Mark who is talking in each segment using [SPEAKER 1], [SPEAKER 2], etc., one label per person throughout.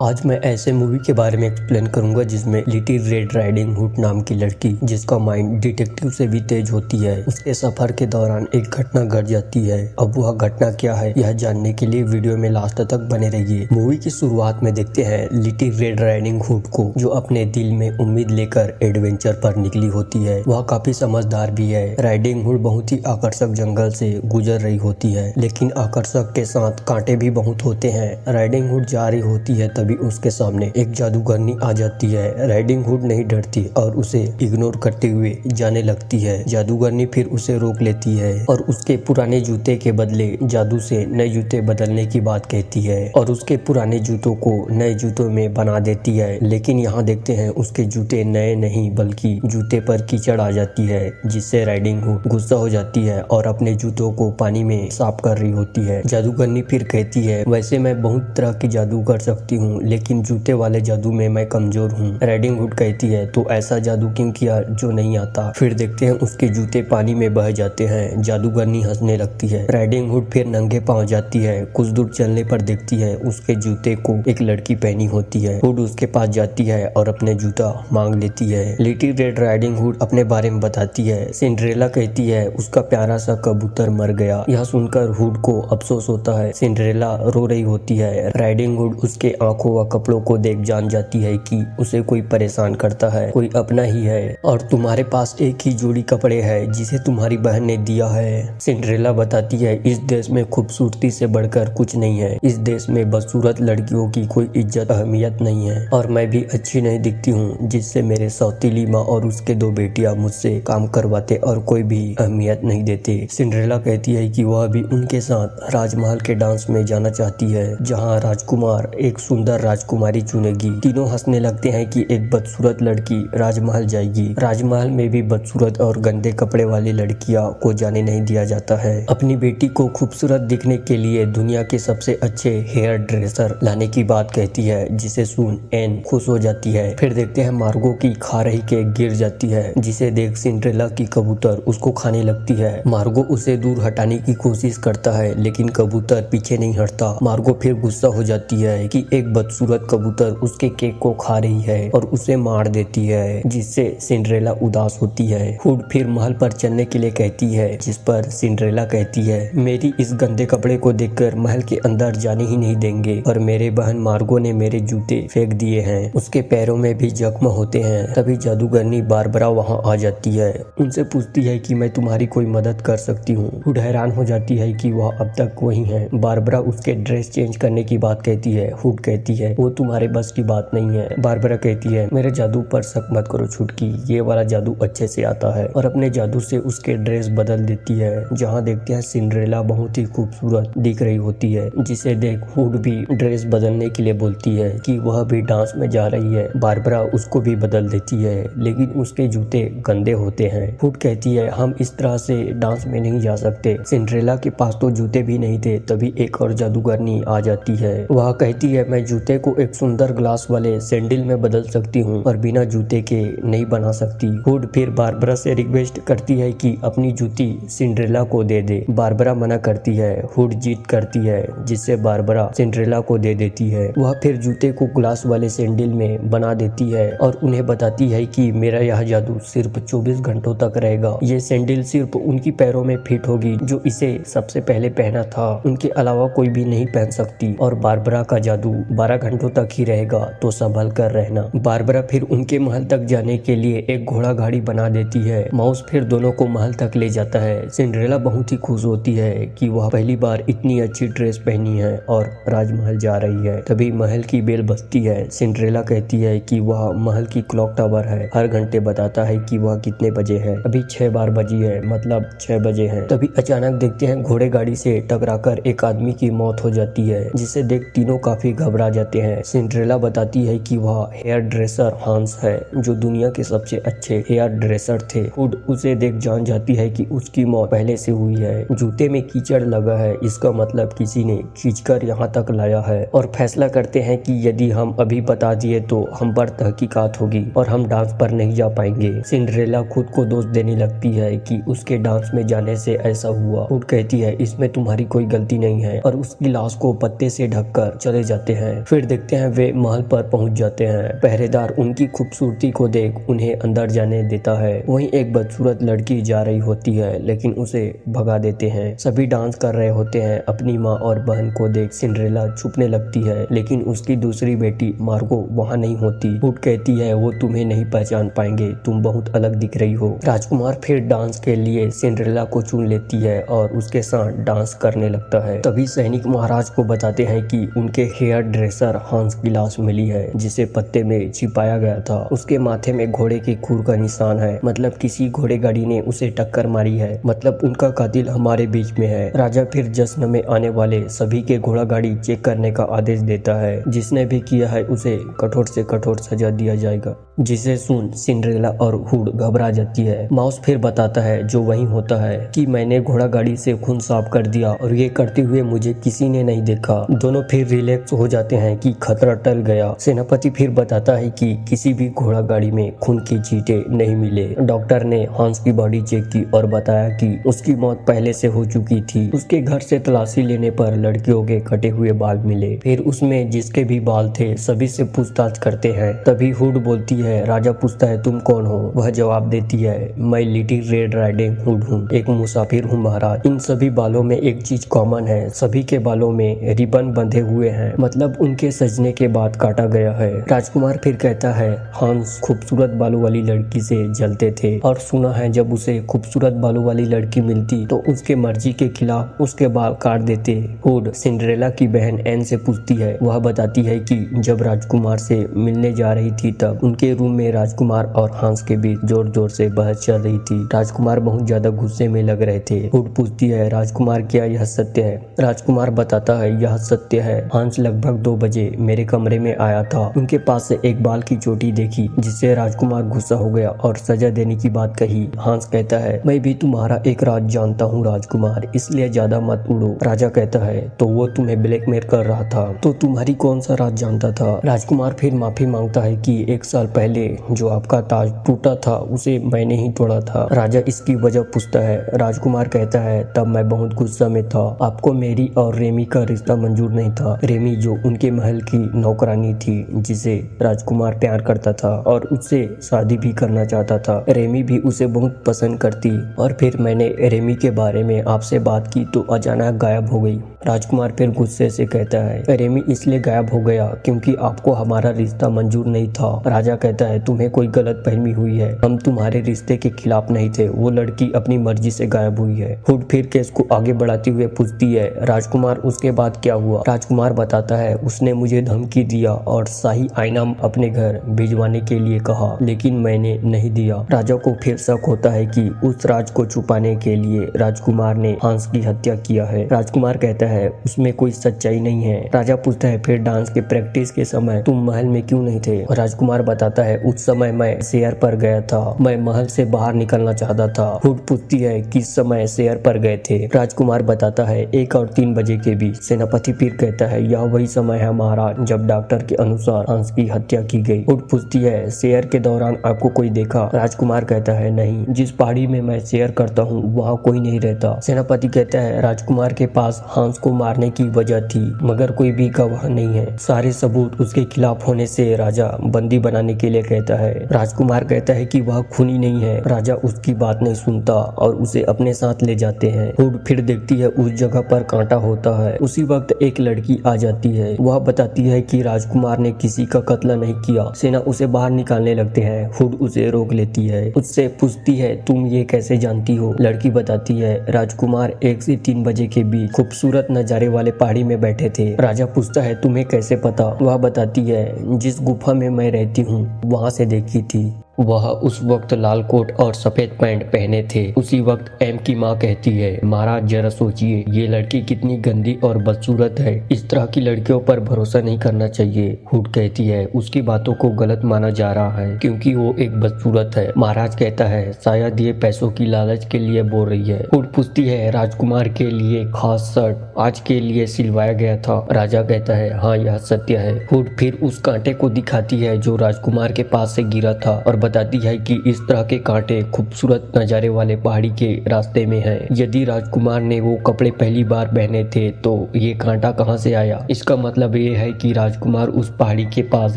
[SPEAKER 1] आज मैं ऐसे मूवी के बारे में एक्सप्लेन करूंगा जिसमें लिटिल रेड राइडिंग हुड नाम की लड़की, जिसका माइंड डिटेक्टिव से भी तेज होती है, उसके सफर के दौरान एक घटना घट जाती है। अब वह घटना क्या है, यह जानने के लिए वीडियो में लास्ट तक बने रहिए। मूवी की शुरुआत में देखते हैं लिटिल रेड राइडिंग हुड को, जो अपने दिल में उम्मीद लेकर एडवेंचर पर निकली होती है। वह काफी समझदार भी है। राइडिंग हुड बहुत ही आकर्षक जंगल से गुजर रही होती है, लेकिन आकर्षक के साथ कांटे भी बहुत होते हैं। राइडिंग हुड जा रही होती है, तभी उसके सामने एक जादूगरनी आ जाती है। राइडिंग हुड नहीं डरती और उसे इग्नोर करते हुए जाने लगती है। जादूगरनी फिर उसे रोक लेती है और उसके पुराने जूते के बदले जादू से नए जूते बदलने की बात कहती है और उसके पुराने जूतों को नए जूतों में बना देती है। लेकिन यहाँ देखते हैं उसके जूते नए नहीं बल्कि जूते पर कीचड़ आ जाती है, जिससे राइडिंग हुड गुस्सा हो जाती है और अपने जूतों को पानी में साफ कर रही होती है। जादूगरनी फिर कहती है, वैसे मैं बहुत तरह के जादू कर सकती हूँ, लेकिन जूते वाले जादू में मैं कमजोर हूँ। राइडिंग हुड कहती है, तो ऐसा जादू क्यों किया जो नहीं आता। फिर देखते हैं उसके जूते पानी में बह जाते हैं। जादूगरनी हंसने लगती है। राइडिंग हुड फिर नंगे पांव जाती है। कुछ दूर चलने पर देखती है उसके जूते को एक लड़की पहनी होती है। हुड उसके पास जाती है और अपने जूता मांग लेती है। लिटिल रेड राइडिंग हुड अपने बारे में बताती है। सिंड्रेला कहती है उसका प्यारा सा कबूतर मर गया। यह सुनकर हुड को अफसोस होता है। सिंड्रेला रो रही होती है। राइडिंग हुड उसके आंखों व कपड़ों को देख जान जाती है कि उसे कोई परेशान करता है, कोई अपना ही है, और तुम्हारे पास एक ही जोड़ी कपड़े हैं जिसे तुम्हारी बहन ने दिया है। सिंड्रेला बताती है, इस देश में खूबसूरती से बढ़कर कुछ नहीं है। इस देश में बदसूरत लड़कियों की कोई इज्जत अहमियत नहीं है और मैं भी अच्छी नहीं दिखती हूँ, जिससे मेरे सौतीली माँ और उसके दो बेटियां मुझसे काम करवाते और कोई भी अहमियत नहीं देते। सिंड्रेला कहती है कि वह भी उनके साथ राजमहल के डांस में जाना चाहती है, जहाँ राजकुमार एक सुंदर राजकुमारी चुनेगी। तीनों हंसने लगते हैं कि एक बदसूरत लड़की राजमहल जाएगी। राजमहल में भी बदसूरत और गंदे कपड़े वाली लड़कियां को जाने नहीं दिया जाता है। अपनी बेटी को खूबसूरत दिखने के लिए दुनिया के सबसे अच्छे हेयर ड्रेसर लाने की बात कहती है, जिसे सुन एन खुश हो जाती है। फिर देखते हैं मार्गो की खा रही केक गिर जाती है, जिसे देख सिंड्रेला की कबूतर उसको खाने लगती है। मार्गो उसे दूर हटाने की कोशिश करता है, लेकिन कबूतर पीछे नहीं हटता। मार्गो फिर गुस्सा हो जाती है कि एक बदसूरत कबूतर उसके केक को खा रही है और उसे मार देती है, जिससे सिंड्रेला उदास होती है। हुड फिर महल पर चलने के लिए कहती है, जिस पर सिंड्रेला कहती है, मेरी इस गंदे कपड़े को देखकर महल के अंदर जाने ही नहीं देंगे और मेरे बहन मार्गो ने मेरे जूते फेंक दिए हैं। उसके पैरों में भी जख्म होते हैं। तभी जादूगरनी बारबरा वहाँ आ जाती है। उनसे पूछती है कि मैं तुम्हारी कोई मदद कर सकती हूँ। हुड हैरान हो जाती है कि वह अब तक वही है। बारबरा उसके ड्रेस चेंज करने की बात कहती है। हुड कहती है, वो तुम्हारे बस की बात नहीं है। बारबरा कहती है, मेरे जादू पर शक मत करो छुटकी, ये वाला जादू अच्छे से आता है, और अपने जादू से उसके ड्रेस बदल देती है। जहाँ देखते हैं सिंड्रेला बहुत ही खूबसूरत दिख रही होती है, जिसे देख हुड भी ड्रेस बदलने के लिए बोलती है कि वह भी डांस में जा रही है। बारबरा उसको भी बदल देती है, लेकिन उसके जूते गंदे होते हैं। हुड कहती है, हम इस तरह से डांस में नहीं जा सकते। सिंड्रेला के पास तो जूते भी नहीं थे। तभी एक और जादूगरनी आ जाती है। वह कहती है, मैं जूते को एक सुंदर ग्लास वाले सैंडल में बदल सकती हूँ, पर बिना जूते के नहीं बना सकती। हुड फिर बारबरा से रिक्वेस्ट करती है कि अपनी जूती सिंड्रेला को दे दे। बारबरा मना करती है। हुड जीत करती है, जिससे बारबरा सिंड्रेला को दे देती है। वह फिर जूते को ग्लास वाले सैंडल में बना देती है और उन्हें बताती है कि मेरा यह जादू सिर्फ 24 घंटों तक रहेगा। ये सैंडल सिर्फ उनकी पैरों में फिट होगी, जो इसे सबसे पहले पहना था। उनके अलावा कोई भी नहीं पहन सकती, और बारबरा का जादू 12 घंटों तक ही रहेगा, तो संभल कर रहना। बारबरा फिर उनके महल तक जाने के लिए एक घोड़ा गाड़ी बना देती है। माउस फिर दोनों को महल तक ले जाता है। सिंड्रेला बहुत ही खुश होती है कि वह पहली बार इतनी अच्छी ड्रेस पहनी है और राजमहल जा रही है। तभी महल की बेल बजती है। सिंड्रेला कहती है कि वह महल की क्लॉक टावर है, हर घंटे बताता है कि वह कितने बजे है। अभी 6 बार बजी है, मतलब 6 बजे है। तभी अचानक देखते हैं घोड़े गाड़ी से टकराकर एक आदमी की मौत हो जाती है, जिसे देख तीनों काफी घबरा जाते हैं। सिंड्रेला बताती है कि वह हेयर ड्रेसर हांस है, जो दुनिया के सबसे अच्छे हेयर ड्रेसर थे। हुड उसे देख जान जाती है कि उसकी मौत पहले से हुई है। जूते में कीचड़ लगा है, इसका मतलब किसी ने खींचकर यहाँ तक लाया है, और फैसला करते हैं कि यदि हम अभी बता दिए तो हम पर तहकीकात होगी और हम डांस पर नहीं जा पाएंगे। सिंड्रेला खुद को दोष देने लगती है कि उसके डांस में जाने से ऐसा हुआ। हुड कहती है, इसमें तुम्हारी कोई गलती नहीं है, और उसकी लाश को पत्ते से ढककर चले जाते हैं। फिर देखते हैं वे महल पर पहुंच जाते हैं। पहरेदार उनकी खूबसूरती को देख उन्हें अंदर जाने देता है। वहीं एक बदसूरत लड़की जा रही होती है लेकिन उसे भगा देते हैं। सभी डांस कर रहे होते हैं। अपनी माँ और बहन को देख सिंड्रेला छुपने लगती है लेकिन उसकी दूसरी बेटी मार्गो वहाँ नहीं होती। हुड कहती है वो तुम्हें नहीं पहचान पाएंगे, तुम बहुत अलग दिख रही हो। राजकुमार फिर डांस के लिए सिंड्रेला को चुन लेती है और उसके साथ डांस करने लगता है। तभी सैनिक महाराज को बताते हैं कि उनके हेयर ड्रेसर हांस की लाश मिली है जिसे पत्ते में छिपाया गया था। उसके माथे में घोड़े की खुर का निशान है, मतलब किसी घोड़े गाड़ी ने उसे टक्कर मारी है, मतलब उनका कातिल हमारे बीच में है। राजा फिर जश्न में आने वाले सभी के घोड़ा गाड़ी चेक करने का आदेश देता है। जिसने भी किया है उसे कठोर से कठोर सजा दिया जाएगा। जिसे सुन सिंड्रेला और हुड घबरा जाती है। माउस फिर बताता है जो वहीं होता है कि मैंने घोड़ा गाड़ी से खून साफ कर दिया और ये करते हुए मुझे किसी ने नहीं देखा। दोनों फिर रिलैक्स हो जाते हैं कि खतरा टल गया। सेनापति फिर बताता है कि किसी भी घोड़ा गाड़ी में खून की छींटे नहीं मिले। डॉक्टर ने हांस की बॉडी चेक की और बताया कि उसकी मौत पहले से हो चुकी थी। उसके घर से तलाशी लेने पर लड़कियों के कटे हुए बाल मिले। फिर उसमें जिसके भी बाल थे सभी से पूछताछ करते हैं। तभी हुड बोलती है। राजा पूछता है तुम कौन हो? वह जवाब देती है मैं लिटिल रेड राइडिंग हुड हूँ, एक मुसाफिर हूँ महाराज। इन सभी बालों में एक चीज कॉमन है, सभी के बालों में रिबन बंधे हुए हैं, मतलब उनके सजने के बाद काटा गया है। राजकुमार फिर कहता है हांस खूबसूरत बालों वाली लड़की से जलते थे और सुना है जब उसे खूबसूरत बालों वाली लड़की मिलती तो उसके मर्जी के खिलाफ उसके बाल काट देते। हुड सिंड्रेला की बहन एन से पूछती है। वह बताती है कि जब राजकुमार से मिलने जा रही थी तब उनके रूम में राजकुमार और हांस के बीच जोर जोर से बहस चल रही थी। राजकुमार बहुत ज्यादा गुस्से में लग रहे थे। हुड पूछती है राजकुमार क्या यह सत्य है? राजकुमार बताता है यह सत्य है। हांस लगभग 2 बजे मेरे कमरे में आया था। उनके पास से एक बाल की चोटी देखी जिससे राजकुमार गुस्सा हो गया और सजा देने की बात कही। हांस कहता है मैं भी तुम्हारा एक राज जानता हूँ राजकुमार, इसलिए ज्यादा मत उड़ो। राजा कहता है तो वो तुम्हें ब्लैकमेल कर रहा था, तो तुम्हारी कौन सा राज जानता था? राजकुमार फिर माफी मांगता है कि 1 साल पहले जो आपका ताज टूटा था उसे मैंने ही तोड़ा था। राजा इसकी वजह पूछता है। राजकुमार कहता है तब मैं बहुत गुस्सा में था। आपको मेरी और रेमी का रिश्ता मंजूर नहीं था। रेमी जो उनके महल की नौकरानी थी जिसे राजकुमार प्यार करता था और उससे शादी भी करना चाहता था। रेमी भी उसे बहुत पसंद करती और फिर मैंने रेमी के बारे में आपसे बात की तो अचानक गायब हो गई। राजकुमार फिर गुस्से से कहता है रेमी इसलिए गायब हो गया क्योंकि आपको हमारा रिश्ता मंजूर नहीं था। राजा कहता है तुम्हें कोई गलत फहमी हुई है, हम तुम्हारे रिश्ते के खिलाफ नहीं थे, वो लड़की अपनी मर्जी से गायब हुई है। हुड फिर केस को आगे बढ़ाते हुए पूछती है राजकुमार उसके बाद क्या हुआ? राजकुमार बताता है उसने मुझे धमकी दिया और शाही आईना अपने घर भिजवाने के लिए कहा लेकिन मैंने नहीं दिया। राजा को फिर शक होता है कि उस राज को छुपाने के लिए राजकुमार ने हांस की हत्या किया है। राजकुमार कहता है उसमें कोई सच्चाई नहीं है। राजा पूछता है फिर डांस के प्रैक्टिस के समय तुम महल में क्यों नहीं थे? राजकुमार बताता है उस समय मैं शेयर पर गया था, मैं महल से बाहर निकलना चाहता था। हुड पूछती है किस समय शेयर पर गए थे? राजकुमार बताता है 1 और 3 बजे के बीच। सेनापति फिर कहता है यह वही समय है महाराज जब डॉक्टर के अनुसार हांस की हत्या की गई। हुड पूछती है शेयर के दौरान आपको कोई देखा? राजकुमार कहता है नहीं, जिस पहाड़ी में मैं शेयर करता हूँ वहाँ कोई नहीं रहता। सेनापति कहता है राजकुमार के पास हांस को मारने की वजह थी मगर कोई भी गवाह नहीं है, सारे सबूत उसके खिलाफ होने से राजा बंदी बनाने के लिए कहता है। राजकुमार कहता है कि वह खूनी नहीं है। राजा उसकी बात नहीं सुनता और उसे अपने साथ ले जाते हैं। हुड फिर देखती है उस जगह पर कांटा होता है। उसी वक्त एक लड़की आ जाती है। वह बताती है कि राजकुमार ने किसी का कत्ल नहीं किया। सेना उसे बाहर निकालने लगते हैं। हुड उसे रोक लेती है, उससे पूछती है तुम ये कैसे जानती हो? लड़की बताती है राजकुमार 1 से 3 बजे के बीच खूबसूरत नजारे वाले पहाड़ी में बैठे थे। राजा पूछता है तुम्हें कैसे पता? वह बताती है जिस गुफा में मैं रहती हूँ वहाँ से देखी थी। वह उस वक्त लाल कोट और सफेद पैंट पहने थे। उसी वक्त एम की माँ कहती है महाराज जरा सोचिए ये लड़की कितनी गंदी और बदसूरत है, इस तरह की लड़कियों पर भरोसा नहीं करना चाहिए। हुड कहती है उसकी बातों को गलत माना जा रहा है क्योंकि वो एक बदसूरत है। महाराज कहता है शायद ये पैसों की लालच के लिए बोल रही है। हुड पूछती है राजकुमार के लिए खास शर्ट आज के लिए सिलवाया गया था? राजा कहता है हाँ यह सत्य है। हुड फिर उस कांटे को दिखाती है जो राजकुमार के पास से गिरा था और बताती है कि इस तरह के कांटे खूबसूरत नजारे वाले पहाड़ी के रास्ते में हैं। यदि राजकुमार ने वो कपड़े पहली बार पहने थे तो ये कांटा कहाँ से आया? इसका मतलब ये है कि राजकुमार उस पहाड़ी के पास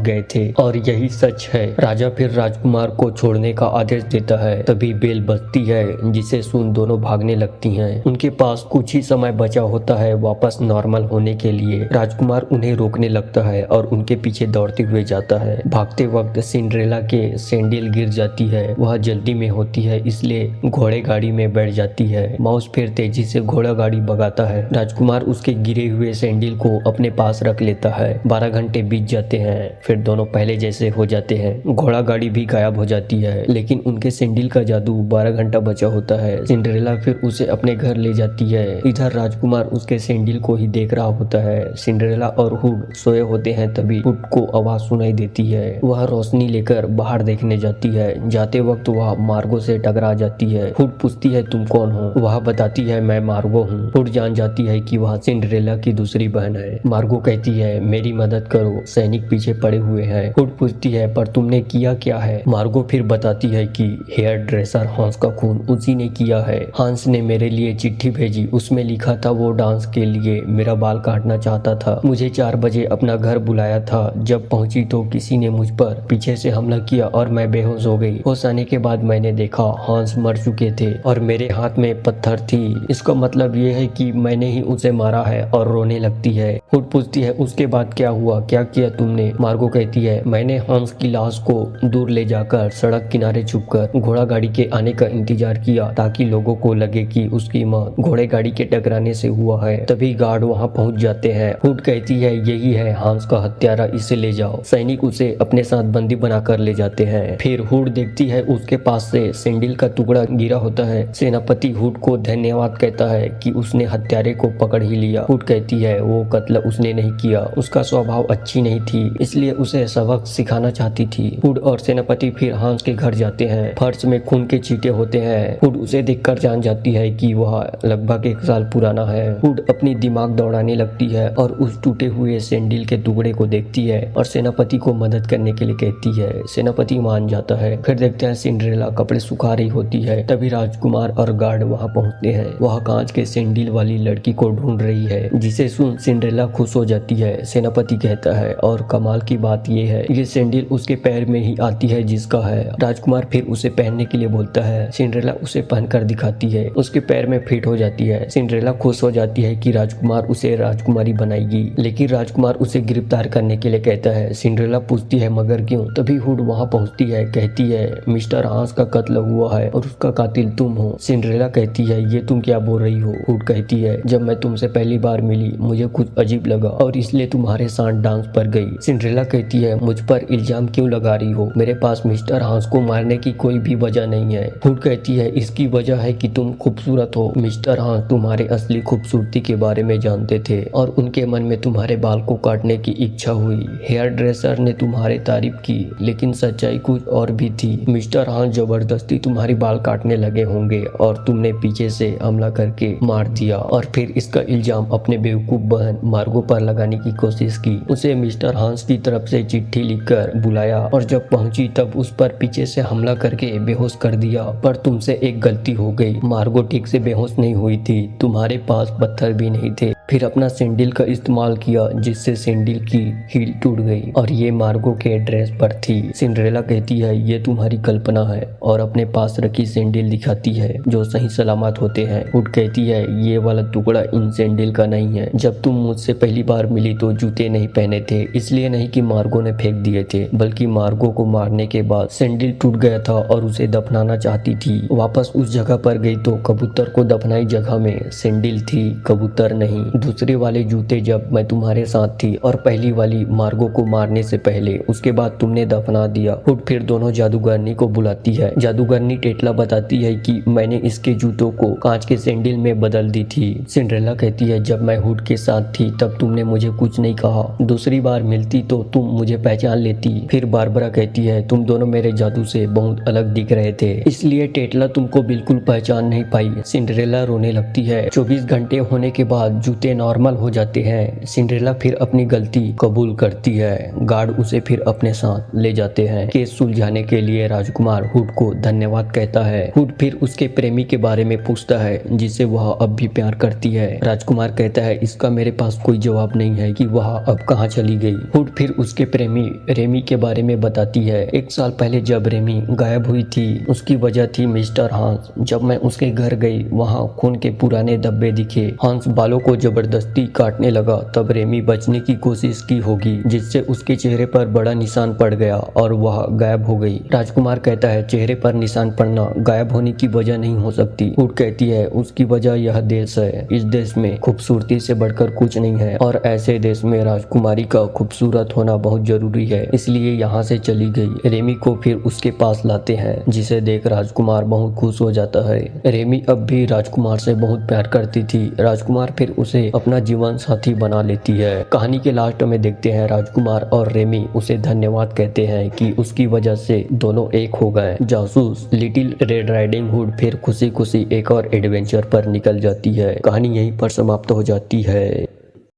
[SPEAKER 1] गए थे और यही सच है। राजा फिर राजकुमार को छोड़ने का आदेश देता है। तभी बेल बजती है जिसे सुन दोनों भागने लगती हैं। उनके पास कुछ ही समय बचा होता है वापस नॉर्मल होने के लिए। राजकुमार उन्हें रोकने लगता है और उनके पीछे दौड़ते हुए जाता है। भागते वक्त सिंड्रेला के सैंडल गिर जाती है। वह जल्दी में होती है इसलिए घोड़े गाड़ी में बैठ जाती है। माउस फिर तेजी से घोड़ा गाड़ी भगाता है। राजकुमार उसके गिरे हुए सैंडल को अपने पास रख लेता है। 12 घंटे बीत जाते हैं, फिर दोनों पहले जैसे हो जाते हैं। घोड़ा गाड़ी भी गायब हो जाती है, लेकिन उनके सैंडल का जादू 12 घंटा बचा होता है। सिंड्रेला फिर उसे अपने घर ले जाती है। इधर राजकुमार उसके सैंडल को ही देख रहा होता है। सिंड्रेला और हुड सोए होते हैं, तभी हुड को आवाज सुनाई देती है। वह रोशनी लेकर बाहर देखने जाती है। जाते वक्त वह मार्गो से टकरा जाती है। हुड पूछती है तुम कौन हो? वह बताती है मैं मार्गो हूँ। हुड जान जाती है कि वह सिंड्रेला की दूसरी बहन है। मार्गो कहती है मेरी मदद करो, सैनिक पीछे पड़े हुए हैं। हुड पूछती है पर तुमने किया क्या है? मार्गो फिर बताती है कि हेयर ड्रेसर हांस का खून उसी ने किया है। हांस ने मेरे लिए चिट्ठी भेजी, उसमें लिखा था वो डांस के लिए मेरा बाल काटना चाहता था। मुझे 4 बजे अपना घर बुलाया था। जब पहुंची तो किसी ने मुझ पर पीछे से हमला किया और मैं बेहोश हो गई। होश आने के बाद मैंने देखा हांस मर चुके थे और मेरे हाथ में पत्थर थी। इसका मतलब ये है कि मैंने ही उसे मारा है और रोने लगती है। हुड पूछती है उसके बाद क्या हुआ, क्या किया तुमने? मार्गो कहती है मैंने हांस की लाश को दूर ले जाकर सड़क किनारे छुपकर घोड़ा गाड़ी के आने का इंतजार किया ताकि लोगों को लगे कि उसकी मौत घोड़े गाड़ी के टकराने से हुआ है। तभी गार्ड वहां पहुंच जाते हैं। हुड कहती है यही है हांस का हत्यारा, इसे ले जाओ। सैनिक उसे अपने साथ बंदी बनाकर ले जाते हैं। फिर हुड देखती है उसके पास से सैंडल का टुकड़ा गिरा होता है। सेनापति हुड को धन्यवाद कहता है कि उसने हत्यारे को पकड़ ही लिया। हुड कहती है वो कत्ल उसने नहीं किया, उसका स्वभाव अच्छी नहीं थी इसलिए उसे सबक सिखाना चाहती थी। हुड और सेनापति फिर हांस के घर जाते हैं। फर्श में खून के छींटे होते हैं। हुड उसे देखकर जान जाती है कि वह लगभग 1 साल पुराना है। हुड अपनी दिमाग दौड़ाने लगती है और उस टूटे हुए सैंडल के टुकड़े को देखती है और सेनापति को मदद करने के लिए कहती है। सेनापति मान जाता है। फिर देखते हैं सिंड्रेला कपड़े सुखा रही होती है। तभी राजकुमार और गार्ड वहां पहुंचते हैं। वह कांच के सैंडल वाली लड़की को ढूंढ रही है, जिसे सुन सिंड्रेला खुश हो जाती है। सेनापति कहता है और कमाल की बात यह है ये सैंडल उसके पैर में ही आती है जिसका है। राजकुमार फिर उसे पहनने के लिए बोलता है। सिंड्रेला उसे पहनकर दिखाती है, उसके पैर में फिट हो जाती है। सिंड्रेला खुश हो जाती है कि राजकुमार उसे राजकुमारी बनाएगी, लेकिन राजकुमार उसे गिरफ्तार करने के लिए कहता है। सिंड्रेला पूछती है मगर क्यों? तभी हुड वहां पहुंचती है। कहती है मिस्टर हांस का कत्ल हुआ है और उसका कातिल तुम हो। सिंड्रेला कहती है ये तुम क्या बोल रही हो? हुड कहती है जब मैं तुमसे पहली बार मिली मुझे कुछ अजीब लगा और इसलिए तुम्हारे साथ डांस पर गई। सिंड्रेला कहती है मुझ पर इल्जाम क्यों लगा रही हो? मेरे पास मिस्टर हांस को मारने की कोई भी वजह नहीं है। हुड कहती है इसकी वजह है कि तुम खूबसूरत हो। मिस्टर हांस तुम्हारे असली खूबसूरती के बारे में जानते थे और उनके मन में तुम्हारे बाल को काटने की इच्छा हुई। हेयर ड्रेसर ने तुम्हारी तारीफ की, लेकिन सच्चाई कुछ और भी थी। मिस्टर हांस जबरदस्ती तुम्हारी बाल काटने लगे होंगे और तुमने पीछे से हमला करके मार दिया और फिर इसका इल्जाम अपने बेवकूफ बहन मार्गो पर लगाने की कोशिश की। उसे मिस्टर हांस की तरफ से चिट्ठी लिखकर बुलाया और जब पहुंची तब उस पर पीछे से हमला करके बेहोश कर दिया। पर तुमसे एक गलती हो गई, मार्गो ठीक से बेहोश नहीं हुई थी, तुम्हारे पास पत्थर भी नहीं थे। फिर अपना सैंडल का इस्तेमाल किया जिससे सैंडल की हील टूट गई और ये मार्गो के ड्रेस पर थी। सिंड्रेला कहती है ये तुम्हारी कल्पना है और अपने पास रखी सैंडल दिखाती है जो सही सलामत होते हैं। हुड कहती है ये वाला टुकड़ा इन सैंडल का नहीं है। जब तुम मुझसे पहली बार मिली तो जूते नहीं पहने थे, इसलिए नहीं कि मार्गो ने फेंक दिए थे, बल्कि मार्गो को मारने के बाद सैंडल टूट गया था और उसे दफनाना चाहती थी। वापस उस जगह पर गई तो कबूतर को दफनाई जगह में सैंडल थी, कबूतर नहीं। दूसरे वाले जूते जब मैं तुम्हारे साथ थी और पहली वाली मार्गो को मारने से पहले, उसके बाद तुमने दफना दिया। हुड फिर दोनों जादूगरनी को बुलाती है। जादूगरनी टेटला बताती है कि मैंने इसके जूतों को कांच के सैंडल में बदल दी थी। सिंड्रेला कहती है जब मैं हुड के साथ थी तब तुमने मुझे कुछ नहीं कहा, दूसरी बार मिलती तो तुम मुझे पहचान लेती। फिर बारबरा कहती है तुम दोनों मेरे जादू से बहुत अलग दिख रहे थे, इसलिए टेटला तुमको बिल्कुल पहचान नहीं पाई। सिंड्रेला रोने लगती है। 24 घंटे होने के बाद जूते रिश्ते नॉर्मल हो जाते हैं। सिंड्रेला फिर अपनी गलती कबूल करती है। गार्ड उसे फिर अपने साथ ले जाते हैं। केस सुलझाने के लिए राजकुमार हुड को धन्यवाद कहता है। हुड फिर उसके प्रेमी के बारे में पूछता है जिसे वह अब भी प्यार करती है। राजकुमार कहता है इसका मेरे पास कोई जवाब नहीं है कि वह अब कहाँ चली गई। हुड फिर उसके प्रेमी रेमी के बारे में बताती है। 1 साल पहले जब रेमी गायब हुई थी उसकी वजह थी मिस्टर हांस। जब मैं उसके घर गई वहाँ खून के पुराने धब्बे दिखे। हांस बालों को जबरदस्ती काटने लगा। तब रेमी बचने की कोशिश की होगी जिससे उसके चेहरे पर बड़ा निशान पड़ गया और वह गायब हो गई। राजकुमार कहता है चेहरे पर निशान पड़ना गायब होने की वजह नहीं हो सकती। हुड कहती है उसकी वजह यह देश है। इस देश में खूबसूरती से बढ़कर कुछ नहीं है और ऐसे देश में राजकुमारी का खूबसूरत होना बहुत जरूरी है, इसलिए यहाँ से चली गई। रेमी को फिर उसके पास लाते हैं जिसे देख राजकुमार बहुत खुश हो जाता है। रेमी अब भी राजकुमार से बहुत प्यार करती थी। राजकुमार फिर उसे अपना जीवन साथी बना लेती है। कहानी के लास्ट में देखते हैं राजकुमार और रेमी उसे धन्यवाद कहते हैं कि उसकी वजह से दोनों एक हो गए। जासूस लिटिल रेड राइडिंग हुड फिर खुशी खुशी एक और एडवेंचर पर निकल जाती है। कहानी यहीं पर समाप्त हो जाती है।